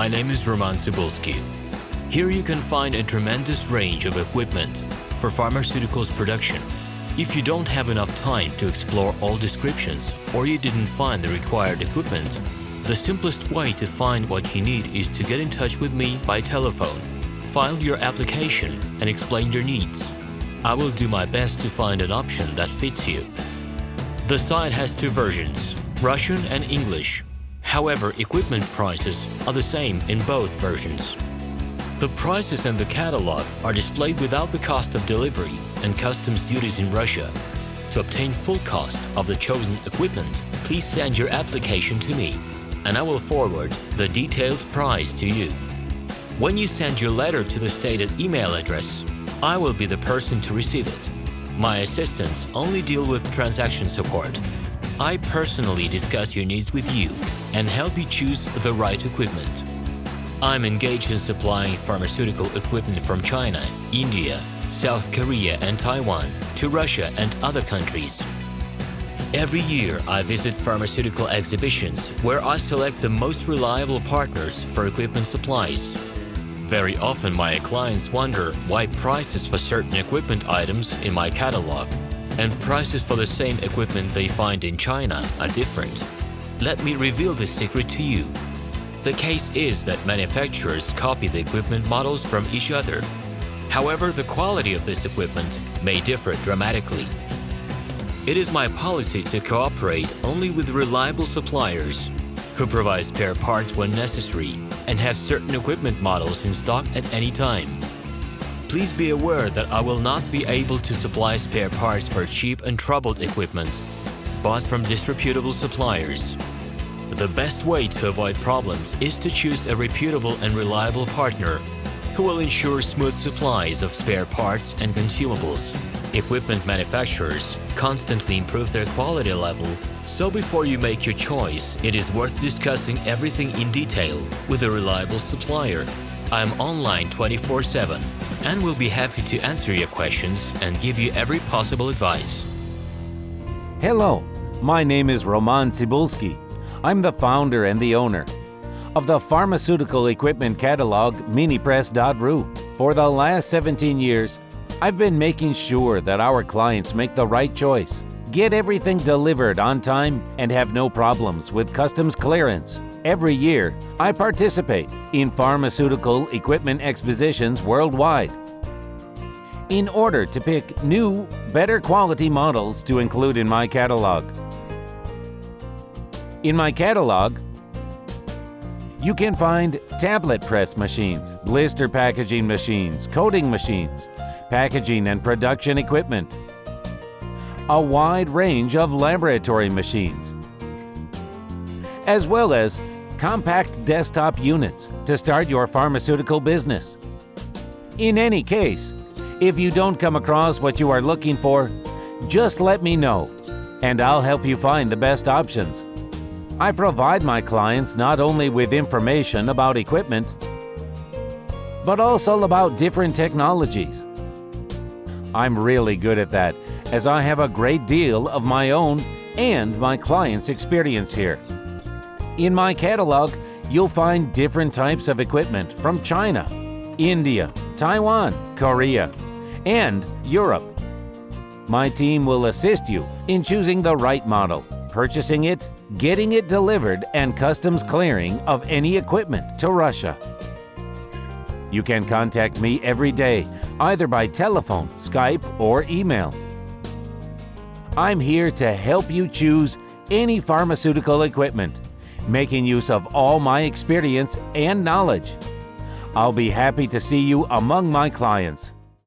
My name is RomanTsibulsky. Here you can find a tremendous range of equipment for pharmaceuticals production. If you don't have enough time to explore all descriptions or you didn't find the required equipment, the simplest way to find what you need is to get in touch with me by telephone, file your application and explain your needs. I will do my best to find an option that fits you. The site has two versions, Russian and English. However, equipment prices are the same in both versions. The prices and the catalog are displayed without the cost of delivery and customs duties in Russia. To obtain full cost of the chosen equipment, please send your application to me, and I will forward the detailed price to you. When you send your letter to the stated email address, I will be the person to receive it. My assistants only deal with transaction support. I personally discuss your needs with you and help you choose the right equipment. I'm engaged in supplying pharmaceutical equipment from China, India, South Korea and Taiwan to Russia and other countries. Every year I visit pharmaceutical exhibitions where I select the most reliable partners for equipment supplies. Very often my clients wonder why prices for certain equipment items in my catalog and prices for the same equipment they find in China are different. Let me reveal this secret to you. The case is that manufacturers copy the equipment models from each other. However, the quality of this equipment may differ dramatically. It is my policy to cooperate only with reliable suppliers who provide spare parts when necessary and have certain equipment models in stock at any time. Please be aware that I will not be able to supply spare parts for cheap and troubled equipment bought from disreputable suppliers. The best way to avoid problems is to choose a reputable and reliable partner who will ensure smooth supplies of spare parts and consumables. Equipment manufacturers constantly improve their quality level, so before you make your choice, it is worth discussing everything in detail with a reliable supplier. I am online 24/7 and will be happy to answer your questions and give you every possible advice. Hello, my name is RomanTsibulsky. I'm the founder and the owner of the pharmaceutical equipment catalog Minipress.ru. For the last 17 years, I've been making sure that our clients make the right choice, get everything delivered on time, and have no problems with customs clearance. Every year, I participate in pharmaceutical equipment expositions worldwide in order to pick new, better quality models to include in my catalog. In my catalog, you can find tablet press machines, blister packaging machines, coating machines, packaging and production equipment, a wide range of laboratory machines, as well as compact desktop units to start your pharmaceutical business. In any case, if you don't come across what you are looking for, just let me know, and I'll help you find the best options. I provide my clients not only with information about equipment, but also about different technologies. I'm really good at that, as I have a great deal of my own and my clients' experience here. In my catalog, you'll find different types of equipment from China, India, Taiwan, Korea, and Europe. My team will assist you in choosing the right model, purchasing it, getting it delivered, and customs clearing of any equipment to Russia. You can contact me every day, either by telephone, Skype, or email. I'm here to help you choose any pharmaceutical equipment, making use of all my experience and knowledge. I'll be happy to see you among my clients.